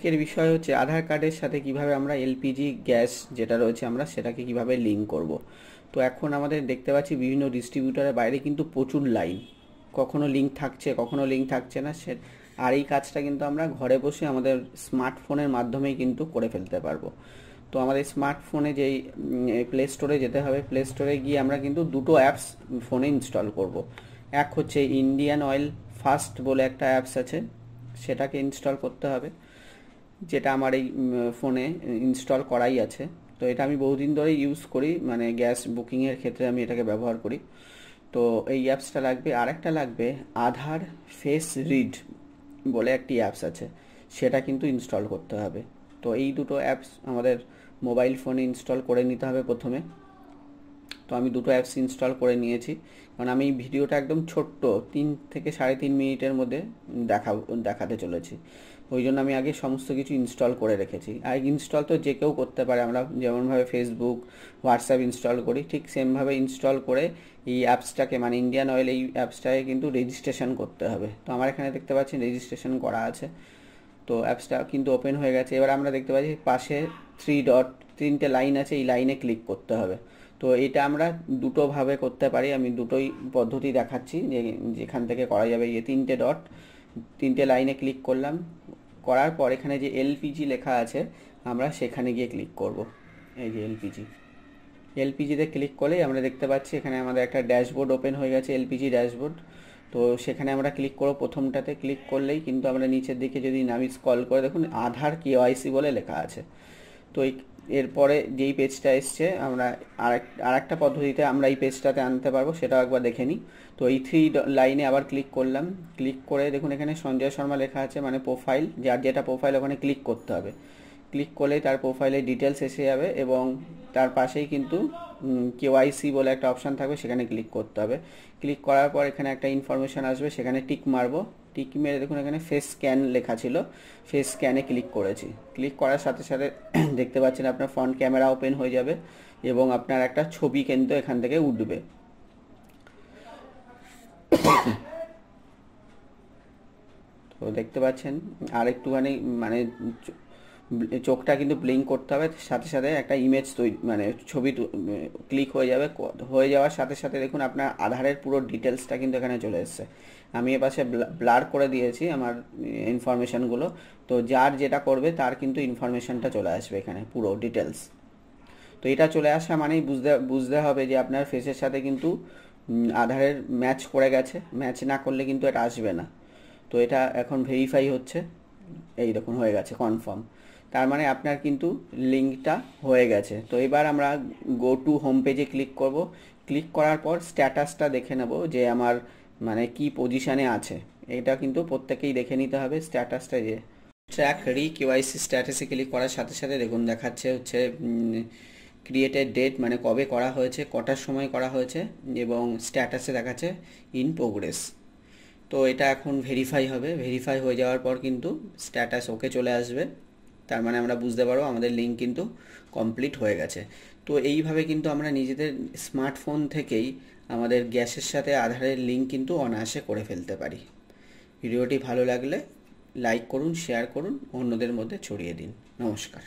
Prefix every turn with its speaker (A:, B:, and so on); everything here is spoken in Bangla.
A: আজকের বিষয় হচ্ছে আধার কার্ডের সাথে কিভাবে আমরা এলপিজি গ্যাস যেটা রয়েছে আমরা সেটাকে কিভাবে লিঙ্ক করব। তো এখন আমাদের দেখতে পাচ্ছি বিভিন্ন ডিস্ট্রিবিউটারের বাইরে কিন্তু প্রচুর লাইন, কখনো লিঙ্ক থাকছে কখনো লিঙ্ক থাকছে না। আর এই কাজটা কিন্তু আমরা ঘরে বসে আমাদের স্মার্টফোনের মাধ্যমেই কিন্তু করে ফেলতে পারবো। তো আমাদের স্মার্টফোনে যেই প্লে স্টোরে যেতে হবে, প্লে স্টোরে গিয়ে আমরা কিন্তু দুটো অ্যাপস ফোনে ইনস্টল করব। এক হচ্ছে ইন্ডিয়ান অয়েল ফাস্ট বলে একটা অ্যাপস আছে, সেটাকে ইনস্টল করতে হবে, যেটা আমার এই ফোনে ইনস্টল করাই আছে। তো এটা আমি বহুদিন ধরেই ইউজ করি, মানে গ্যাস বুকিংয়ের ক্ষেত্রে আমি এটাকে ব্যবহার করি। তো এই অ্যাপসটা লাগবে। আর একটা লাগবে আধার ফেস রিড বলে একটি অ্যাপস আছে, সেটা কিন্তু ইনস্টল করতে হবে। তো এই দুটো অ্যাপস আমাদের মোবাইল ফোনে ইনস্টল করে নিতে হবে প্রথমে। তো আমি দুটো অ্যাপস ইনস্টল করে নিয়েছি, কারণ আমি ভিডিওটা একদম ছোট্ট 3 থেকে 3.5 মিনিটের মধ্যে দেখাতে চলেছি। ওই জন্য আমি আগে সমস্ত কিছু ইনস্টল করে রেখেছি। আর ইনস্টল তো যে কেউ করতে পারে, আমরা যেমনভাবে ফেসবুক হোয়াটসঅ্যাপ ইনস্টল করি ঠিক সেমভাবে ইনস্টল করে এই অ্যাপসটাকে, মানে ইন্ডিয়ান অয়েল এই অ্যাপসটাকে কিন্তু রেজিস্ট্রেশন করতে হবে। তো আমার এখানে দেখতে পাচ্ছি রেজিস্ট্রেশন করা আছে। তো অ্যাপসটা কিন্তু ওপেন হয়ে গেছে। এবার আমরা দেখতে পাচ্ছি পাশে 3 লাইন আছে, এই লাইনে ক্লিক করতে হবে। তো এটা আমরা দুটোভাবে করতে পারি, আমি দুটোই পদ্ধতি দেখাচ্ছি যে যেখান থেকে করা যাবে। এই 3টে লাইনে ক্লিক করলাম, করার পর এখানে যে এলপিজি লেখা আছে আমরা সেখানে গিয়ে ক্লিক করব। এই যে এলপিজিতে ক্লিক করলেই আমরা দেখতে পাচ্ছি এখানে আমাদের একটা ড্যাশবোর্ড ওপেন হয়ে গেছে, এলপিজি ড্যাশবোর্ড। তো সেখানে আমরা ক্লিক করব, প্রথমটাতে ক্লিক করলেই কিন্তু আমরা নিচের দিকে যদি নামি স্ক্রল করে দেখুন আধার কেওয়াইসি বলে লেখা আছে। তো এরপরে যেই পেজটা এসছে আমরা আরেকটা পদ্ধতিতে আমরা এই পেজটাতে আনতে পারবো, সেটাও একবার দেখে নিই। তো এই 3 লাইনে আবার ক্লিক করলাম, ক্লিক করে দেখুন এখানে সঞ্জয় শর্মা লেখা আছে, মানে প্রোফাইল, যার যেটা প্রোফাইল ওখানে ক্লিক করতে হবে। ক্লিক করলেই তার প্রোফাইলের ডিটেলস এসে যাবে এবং তার পাশেই কিন্তু কেওয়াইসি বলে একটা অপশান থাকবে, সেখানে ক্লিক করতে হবে। ক্লিক করার পর এখানে একটা ইনফরমেশান আসবে, সেখানে টিক মারবো। টিক মেরে দেখুন এখানে ফেস স্ক্যান লেখা ছিল, ফেস স্ক্যানে ক্লিক করেছি। ক্লিক করার সাথে সাথে দেখতে পাচ্ছেন আপনার ফ্রন্ট ক্যামেরা ওপেন হয়ে যাবে এবং আপনার একটা ছবি কিন্তু এখান থেকে উঠবে। তো দেখতে পাচ্ছেন আর একটুখানি মানে চোখটা কিন্তু ব্লিঙ্ক করতে হবে, সাথে সাথে একটা ইমেজ তৈরি মানে ছবি ক্লিক হয়ে যাবে। হয়ে যাওয়ার সাথে সাথে দেখুন আপনার আধারের পুরো ডিটেলসটা কিন্তু এখানে চলে এসছে। আমি এপাশে ব্লার করে দিয়েছি আমার ইনফরমেশানগুলো। তো যার যেটা করবে তার কিন্তু ইনফরমেশানটা চলে আসবে এখানে পুরো ডিটেলস। তো এটা চলে আসা মানেই বুঝতে হবে যে আপনার ফেসের সাথে কিন্তু আধারের ম্যাচ করে গেছে, ম্যাচ না করলে কিন্তু এটা আসবে না। তো এটা এখন ভেরিফাই হচ্ছে, এই দেখুন হয়ে গেছে কনফার্ম। তার মানে আপনার কিন্তু লিঙ্কটা হয়ে গেছে। তো এবার আমরা গো টু হোম পেজে ক্লিক করব। ক্লিক করার পর স্ট্যাটাসটা দেখে নেব যে আমার মানে কি পজিশানে আছে, এটা কিন্তু প্রত্যেকেই দেখে নিতে হবে স্ট্যাটাসটা। যে ট্র্যাক কেওয়াইসি স্ট্যাটাসে ক্লিক করার সাথে সাথে দেখুন দেখাচ্ছে হচ্ছে ক্রিয়েটেড ডেট, মানে কবে করা হয়েছে, কটার সময় করা হয়েছে, এবং স্ট্যাটাসে দেখাচ্ছে ইন প্রোগ্রেস। তো এটা এখন ভেরিফাই হবে, ভেরিফাই হয়ে যাওয়ার পর কিন্তু স্ট্যাটাস ওকে চলে আসবে। তার মানে আমরা বুঝতে পারবো আমাদের লিঙ্ক কিন্তু কমপ্লিট হয়ে গেছে। তো এইভাবে কিন্তু আমরা নিজেদের স্মার্টফোন থেকেই আমাদের গ্যাসের সাথে আধারের লিঙ্ক কিন্তু অনায়াসে করে ফেলতে পারি। ভিডিওটি ভালো লাগলে লাইক করুন, শেয়ার করুন, অন্যদের মধ্যে ছড়িয়ে দিন। নমস্কার।